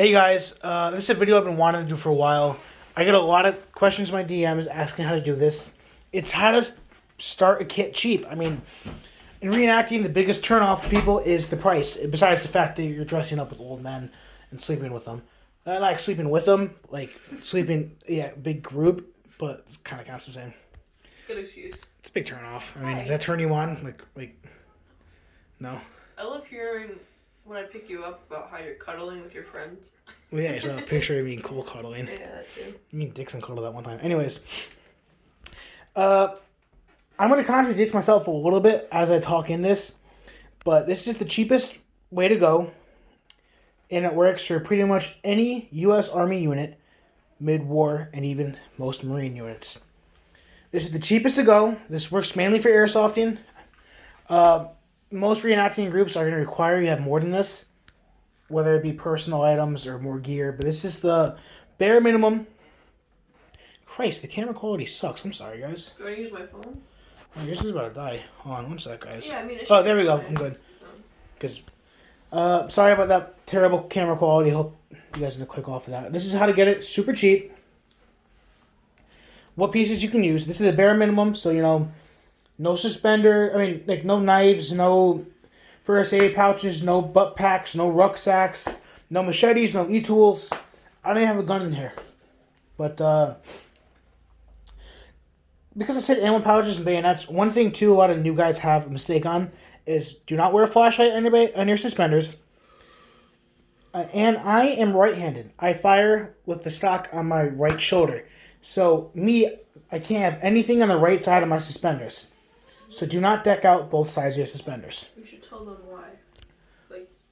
Hey guys, this is a video I've been wanting to do for a while. I get a lot of questions in my DMs asking how to do this. It's how to start a kit cheap. I mean, in reenacting, the biggest turnoff for people is the price, besides the fact that you're dressing up with old men and sleeping with them. Not like sleeping with them, like sleeping, big group, but it's kind of counts the same. Good excuse. It's a big turnoff. I mean, does that turn you on? Like, no? I love hearing when I pick you up about how you're cuddling with your friends. Well, yeah, I saw a picture of me and Cole cuddling. Yeah, that too. Me and Dixon cuddled that one time. Anyways, I'm going to contradict myself a little bit as I talk in this, but this is the cheapest way to go, and it works for pretty much any U.S. Army unit, mid-war, and even most Marine units. This is the cheapest to go. This works mainly for airsofting. Most reenacting groups are going to require you have more than this, whether it be personal items or more gear, but this is the bare minimum. Christ, the camera quality sucks. I'm sorry, guys. Do I use my phone? Oh, yours is about to die. Hold on one sec, guys. Yeah, I mean, oh, there we go. I'm good. Because, sorry about that terrible camera quality. Hope you guys can click off of that. This is how to get it super cheap. What pieces you can use. This is the bare minimum, so, no suspender, no knives, no first aid pouches, no butt packs, no rucksacks, no machetes, no e-tools. I don't even have a gun in here. But, because I said ammo pouches and bayonets, one thing, too, a lot of new guys have a mistake on is do not wear a flashlight on your suspenders. And I am right-handed. I fire with the stock on my right shoulder. So, I can't have anything on the right side of my suspenders. So do not deck out both sides of your suspenders. You should tell them why.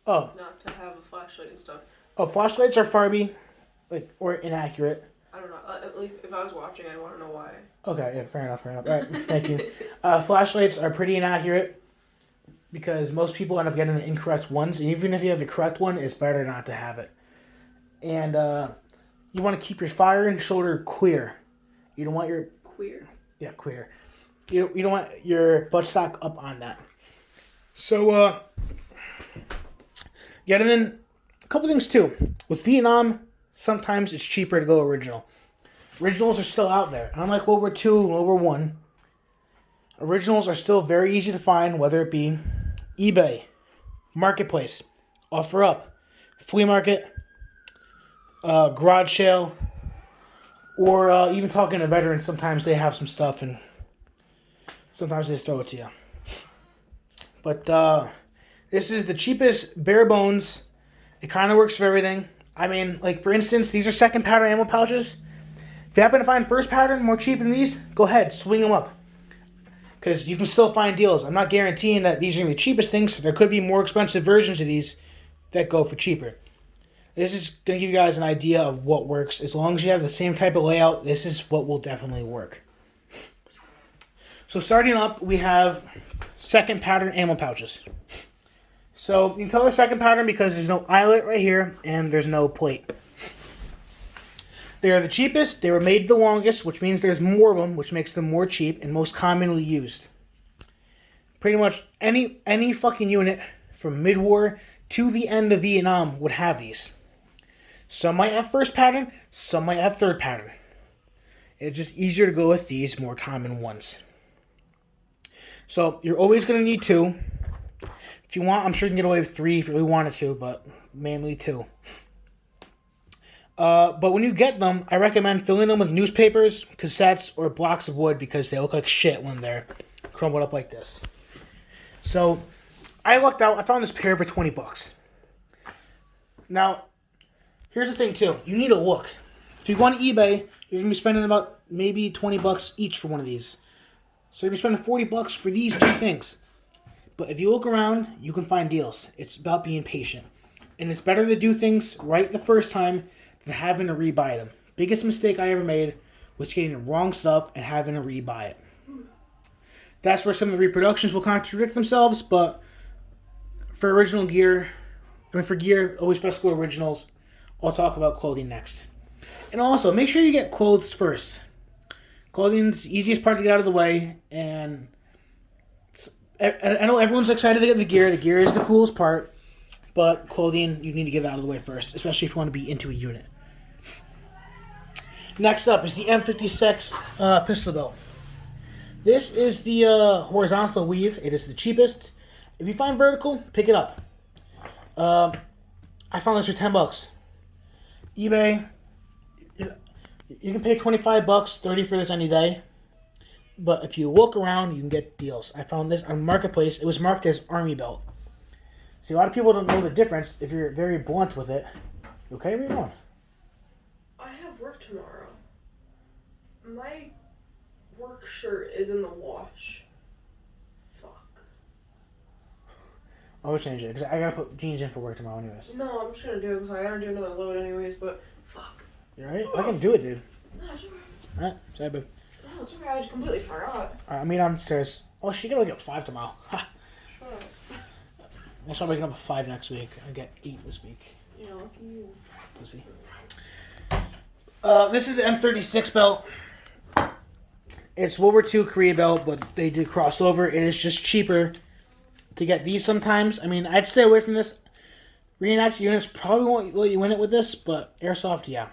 Not to have a flashlight and stuff. Oh, flashlights are Farby, or inaccurate. I don't know. If I was watching, I'd want to know why. Okay, yeah, fair enough. All right, thank you. Flashlights are pretty inaccurate because most people end up getting the incorrect ones. And even if you have the correct one, it's better not to have it. And you want to keep your fire and shoulder clear. You don't want your... Queer? Yeah, clear. You don't want your buttstock up on that. So, and then a couple things too. With Vietnam, sometimes it's cheaper to go original. Originals are still out there. Unlike World War II and World War I, originals are still very easy to find, whether it be eBay, Marketplace, OfferUp, flea market, garage sale, or even talking to veterans. Sometimes they have some stuff and sometimes they just throw it to you. But this is the cheapest, bare bones. It kind of works for everything. I mean, for instance, these are second pattern ammo pouches. If you happen to find first pattern more cheap than these, go ahead, swing them up. Because you can still find deals. I'm not guaranteeing that these are the cheapest things. There could be more expensive versions of these that go for cheaper. This is going to give you guys an idea of what works. As long as you have the same type of layout, this is what will definitely work. So starting up, we have second pattern ammo pouches. So you can tell they're second pattern because there's no eyelet right here and there's no plate. They are the cheapest. They were made the longest, which means there's more of them, which makes them more cheap and most commonly used. Pretty much any fucking unit from mid-war to the end of Vietnam would have these. Some might have first pattern, some might have third pattern. It's just easier to go with these more common ones. So you're always going to need two. If you want, I'm sure you can get away with three if you really wanted to, but mainly two. But when you get them, I recommend filling them with newspapers, cassettes, or blocks of wood because they look like shit when they're crumbled up like this. So I lucked out. I found this pair for $20. Now, here's the thing too. You need a look. If you go on eBay, you're going to be spending about maybe $20 each for one of these. So you're spending $40 for these two things. But if you look around, you can find deals. It's about being patient. And it's better to do things right the first time than having to rebuy them. Biggest mistake I ever made was getting the wrong stuff and having to rebuy it. That's where some of the reproductions will contradict themselves, but for original gear, for gear, always best to go originals. I'll talk about clothing next. And also, make sure you get clothes first. Clothing's the easiest part to get out of the way, and I know everyone's excited to get the gear. The gear is the coolest part, but clothing, you need to get that out of the way first, especially if you want to be into a unit. Next up is the M56 pistol belt. This is the horizontal weave. It is the cheapest. If you find vertical, pick it up. I found this for $10. eBay, you can pay $25, $30 for this any day. But if you look around, you can get deals. I found this on Marketplace. It was marked as Army belt. See, a lot of people don't know the difference if you're very blunt with it. Okay, where are you going? I have work tomorrow. My work shirt is in the wash. Fuck. I'll change it, because I gotta put jeans in for work tomorrow anyways. No, I'm just gonna do it, because I gotta do another load anyways, but fuck. You alright? I can do it, dude. No, it's alright. Alright, sorry, babe. No, it's alright, I just completely forgot. Alright, I'll meet downstairs. Oh, she gotta wake up at 5 tomorrow. Ha! Shut up. I'll start waking up at 5 next week. I get 8 this week. You know, you... Pussy. This is the M36 belt. It's World War II Korea belt, but they did crossover. It is just cheaper to get these sometimes. I mean, I'd stay away from this. Reenacted units probably won't let you win it with this, but airsoft, yeah.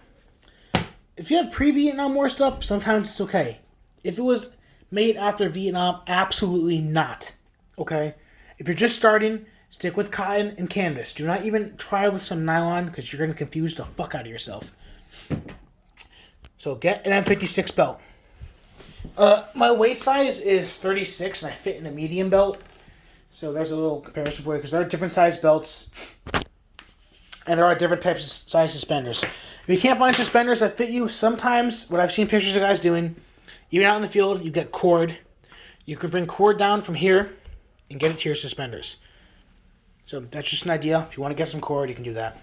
If you have pre-Vietnam War stuff, sometimes it's okay. If it was made after Vietnam, absolutely not. Okay? If you're just starting, stick with cotton and canvas. Do not even try with some nylon, because you're going to confuse the fuck out of yourself. So get an M56 belt. My waist size is 36, and I fit in a medium belt. So there's a little comparison for you, because there are different size belts, and there are different types of size suspenders. If you can't find suspenders that fit you, sometimes what I've seen pictures of guys doing, even out in the field, you get cord. You can bring cord down from here and get it to your suspenders. So that's just an idea. If you want to get some cord, you can do that.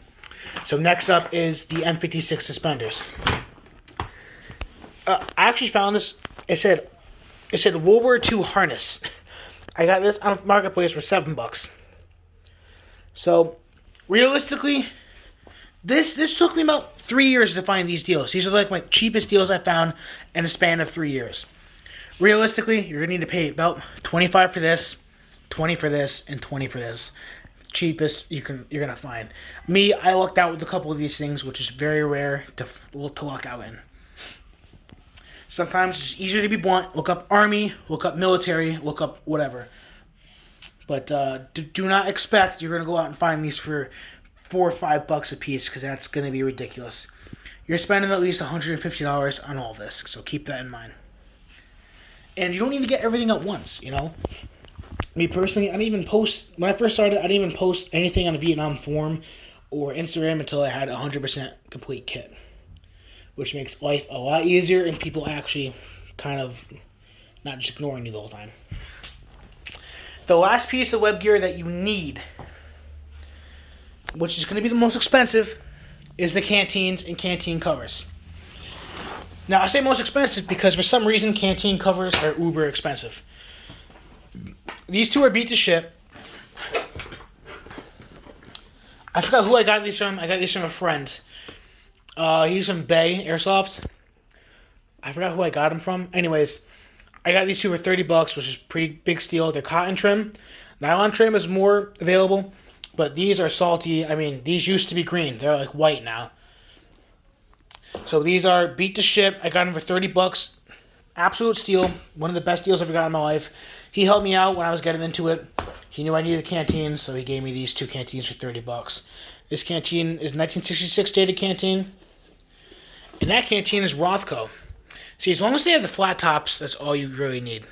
So next up is the M56 suspenders. I actually found this. It said World War II harness. I got this on Marketplace for $7. So realistically, this took me about 3 years to find these deals. These are like my cheapest deals I found in a span of 3 years. Realistically, you're gonna need to pay about $25 for this, $20 for this, and $20 for this. Cheapest you're gonna find. Me, I lucked out with a couple of these things, which is very rare to luck out in. Sometimes it's easier to be blunt. Look up Army, look up military, look up whatever. But do not expect you're gonna go out and find these for $4 or $5 a piece, because that's gonna be ridiculous. You're spending at least $150 on all this, so keep that in mind. And you don't need to get everything at once, you know. Me personally, I didn't even post, when I first started, I didn't even post anything on the Vietnam forum or Instagram until I had a 100% complete kit. Which makes life a lot easier, and people actually kind of not just ignoring you the whole time. The last piece of web gear that you need, which is going to be the most expensive, is the canteens and canteen covers. Now, I say most expensive because for some reason canteen covers are uber expensive. These two are beat to shit. I forgot who I got these from. I got these from a friend. He's from Bay Airsoft. I forgot who I got them from. Anyways, I got these two for $30, which is pretty big steal. They're cotton trim. Nylon trim is more available, but these are salty. I mean, these used to be green. They're like white now. So these are beat to ship. I got them for $30. Absolute steal. One of the best deals I've ever got in my life. He helped me out when I was getting into it. He knew I needed a canteen, so he gave me these two canteens for $30. This canteen is 1966 dated canteen. And that canteen is Rothko. See, as long as they have the flat tops, that's all you really need.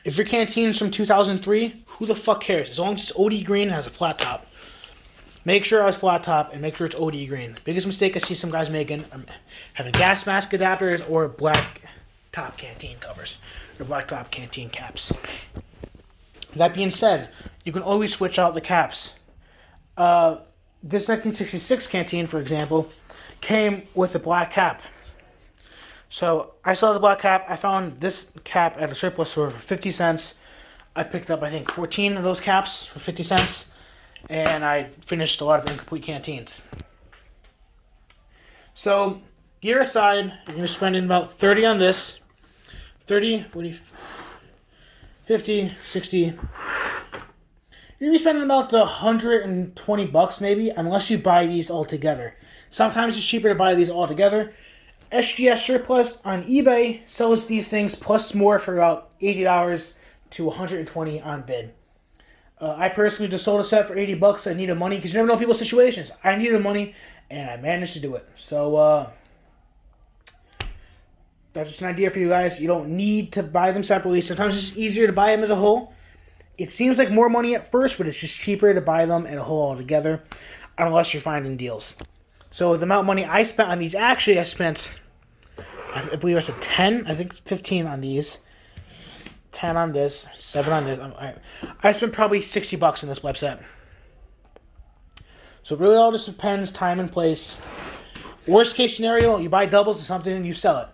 If your canteen's from 2003, who the fuck cares? As long as it's OD green and has a flat top. Make sure it has flat top and make sure it's OD green. The biggest mistake I see some guys making are having gas mask adapters or black top canteen covers. Or black top canteen caps. That being said, you can always switch out the caps. This 1966 canteen, for example, came with a black cap. So I saw the black cap. I found this cap at a surplus store for 50 cents. I picked up, I think, 14 of those caps for 50 cents. And I finished a lot of incomplete canteens. So, gear aside, you're going to be spending about 30 on this. 30, 40, 50, 60. You're gonna be spending about $120 maybe, unless you buy these all together. Sometimes it's cheaper to buy these all together. SGS Surplus on eBay sells these things plus more for about $80 to $120 on bid. I personally just sold a set for $80. I needed money because you never know people's situations. I needed money and I managed to do it. So that's just an idea for you guys. You don't need to buy them separately. Sometimes it's just easier to buy them as a whole. It seems like more money at first, but it's just cheaper to buy them in a whole altogether, unless you're finding deals. So the amount of money I spent on these, actually I spent, I believe I said 10, I think 15 on these. 10 on this, 7 on this. I spent probably $60 in this website. So it really all just depends, time and place. Worst case scenario, you buy doubles of something and you sell it.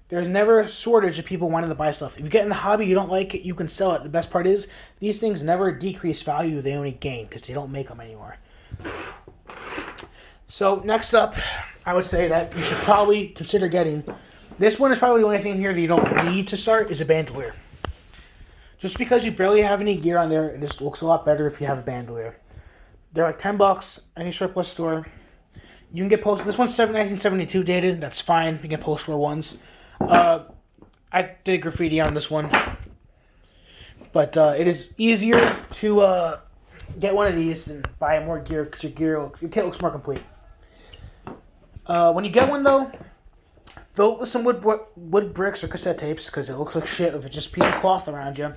There's never a shortage of people wanting to buy stuff. If you get in the hobby, you don't like it, you can sell it. The best part is, these things never decrease value, they only gain, because they don't make them anymore. So, next up, I would say that you should probably consider getting, this one is probably the only thing here that you don't need to start, is a bandolier. Just because you barely have any gear on there, it just looks a lot better if you have a bandolier. They're like $10, any surplus store. You can get post. This one's 1972 dated, that's fine, you can get post-war ones. I did graffiti on this one, but it is easier to get one of these and buy more gear because your kit looks more complete. When you get one though, fill it with some wood bricks or cassette tapes because it looks like shit if it's just a piece of cloth around you,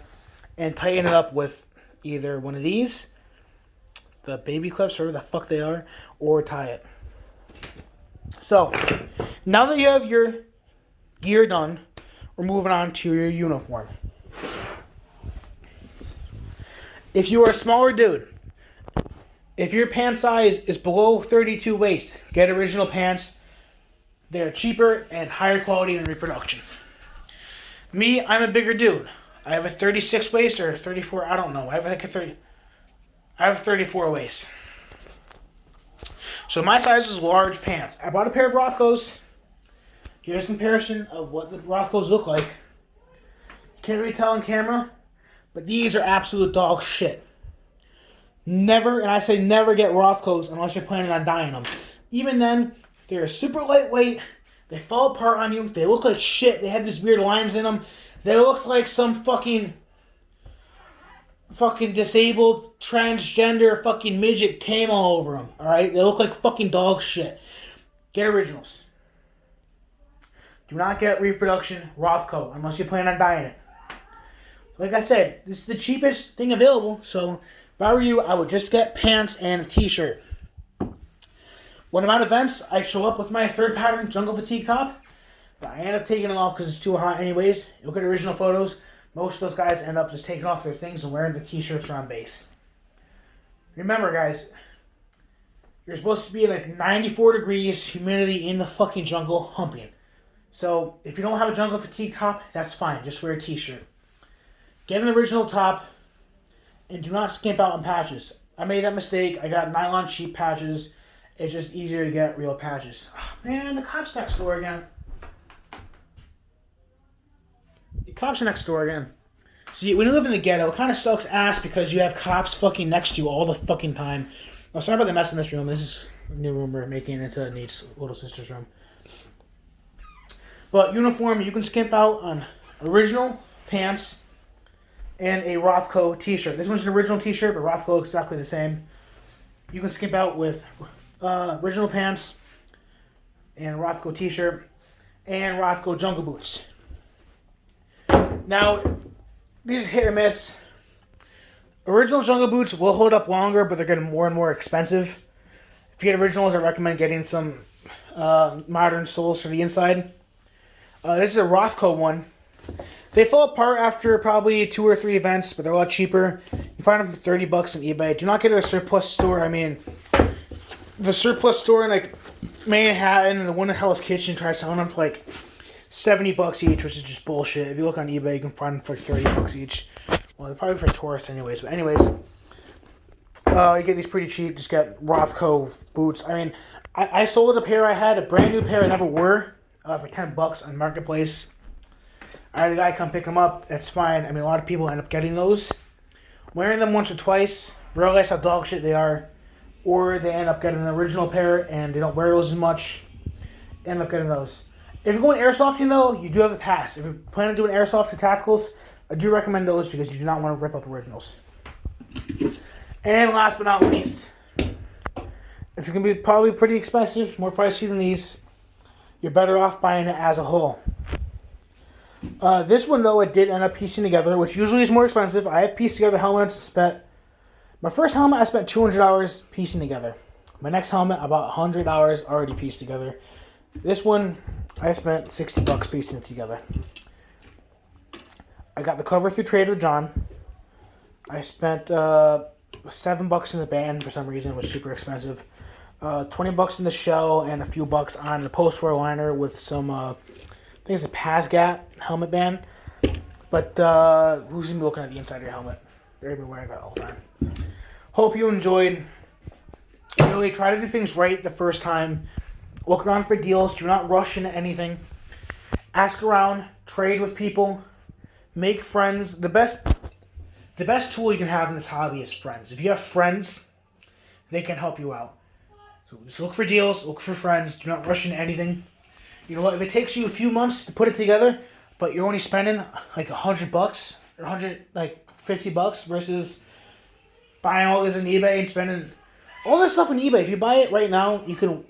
and tighten it up with either one of these, the baby clips, or the fuck they are, or tie it. So now that you have your gear done, we're moving on to your uniform. If you are a smaller dude, if your pant size is below 32 waist, get original pants. They're cheaper and higher quality than reproduction. Me, I'm a bigger dude. I have a 36 waist or 34, I don't know. I have like I have a 34 waist. So my size is large pants. I bought a pair of Rothkos. Here's a comparison of what the Rothkos look like. You can't really tell on camera, but these are absolute dog shit. Never, and I say never, get Rothkos unless you're planning on dyeing them. Even then, they're super lightweight. They fall apart on you. They look like shit. They have these weird lines in them. They look like some fucking disabled, transgender, fucking midget came all over them. Alright? They look like fucking dog shit. Get originals. Do not get reproduction Rothko unless you plan on dyeing it. Like I said, this is the cheapest thing available, so if I were you, I would just get pants and a t-shirt. When I'm at events, I show up with my third pattern jungle fatigue top, but I end up taking it off because it's too hot anyways. You look at original photos, most of those guys end up just taking off their things and wearing the t-shirts around base. Remember guys, you're supposed to be like 94 degrees, humidity in the fucking jungle, humping. So, if you don't have a jungle fatigue top, that's fine. Just wear a t-shirt. Get an original top, and do not skimp out on patches. I made that mistake. I got nylon sheep patches. It's just easier to get real patches. Oh, man, the cops next door again. The cops are next door again. See, when you live in the ghetto, it kind of sucks ass because you have cops fucking next to you all the fucking time. Oh, sorry about the mess in this room. This is a new room we're making into Nate's little sister's room. But uniform, you can skimp out on original pants and a Rothko t-shirt. This one's an original t-shirt, but Rothko looks exactly the same. You can skimp out with original pants and Rothko t-shirt and Rothko jungle boots. Now, these are hit or miss. Original jungle boots will hold up longer, but they're getting more and more expensive. If you get originals, I recommend getting some modern soles for the inside. This is a Rothko one. They fall apart after probably 2 or 3 events, but they're a lot cheaper. You find them for $30 on eBay. Do not get it at a surplus store. I mean, the surplus store in like Manhattan and the one in Hell's Kitchen try selling them for like $70 each, which is just bullshit. If you look on eBay, you can find them for like $30 each. Well, they're probably for tourists anyways. But anyways, you get these pretty cheap. Just get Rothko boots. I mean, I sold a pair I had, a brand new pair I never wore, for $10 on Marketplace. I had a guy come pick them up. That's fine. I mean, a lot of people end up getting those. wearing them once or twice, realize how dog shit they are, or they end up getting an original pair and they don't wear those as much, end up getting those. If you're going airsofting though, you do have a pass. If you're planning on doing airsoft or tacticals, I do recommend those because you do not want to rip up originals. And last but not least, it's going to be probably pretty expensive, more pricey than these. You're better off buying it as a whole. This one though, it did end up piecing together, which usually is more expensive. I have pieced together helmets. My first helmet I spent $200 piecing together. My next helmet about $100 already pieced together. This one I spent $60 piecing it together. I got the cover through Trader John. I spent $7 in the band for some reason. It was super expensive. $20 in the shell and a few bucks on the post-wear liner with some, I think it's a Pasgat helmet band. But who's going to be looking at the inside of your helmet? They're going to be wearing that all the time. Hope you enjoyed. Really try to do things right the first time. Look around for deals. Do not rush into anything. Ask around. Trade with people. Make friends. The best tool you can have in this hobby is friends. If you have friends, they can help you out. So just look for deals. Look for friends. Do not rush into anything. You know what? If it takes you a few months to put it together, but you're only spending like $100 or $50 versus buying all this on eBay and spending all this stuff on eBay. If you buy it right now, you could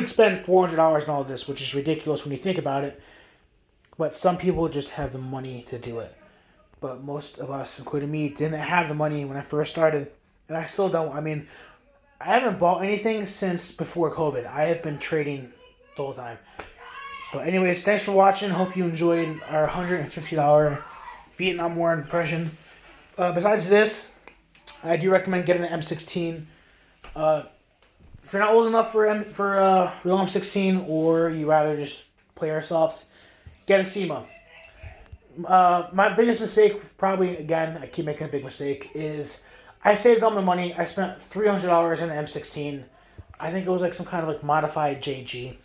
spend $400 on all this, which is ridiculous when you think about it. But some people just have the money to do it. But most of us, including me, didn't have the money when I first started. And I still don't. I mean, I haven't bought anything since before COVID. I have been trading the whole time. But anyways, thanks for watching. Hope you enjoyed our $150 Vietnam War impression. Besides this, I do recommend getting an M16. If you're not old enough for real M16, or you rather just play airsoft, get a SEMA. My biggest mistake, probably, again, I keep making a big mistake, is I saved all my money. I spent $300 on an M16. I think it was like some kind of like modified JG.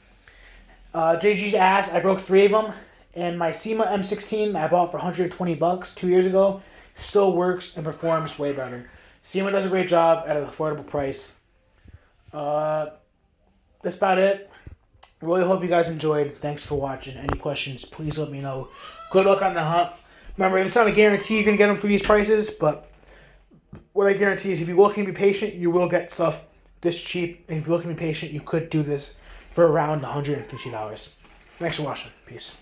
JG's ass, I broke 3 of them. And my SEMA M16 I bought for $120 2 years ago. Still works and performs way better. SEMA does a great job at an affordable price. That's about it. I really hope you guys enjoyed. Thanks for watching. Any questions, please let me know. Good luck on the hunt. Remember, it's not a guarantee you're going to get them for these prices, but what I guarantee is if you look and be patient, you will get stuff this cheap. And if you look and be patient, you could do this for around $150. Thanks for watching. Peace.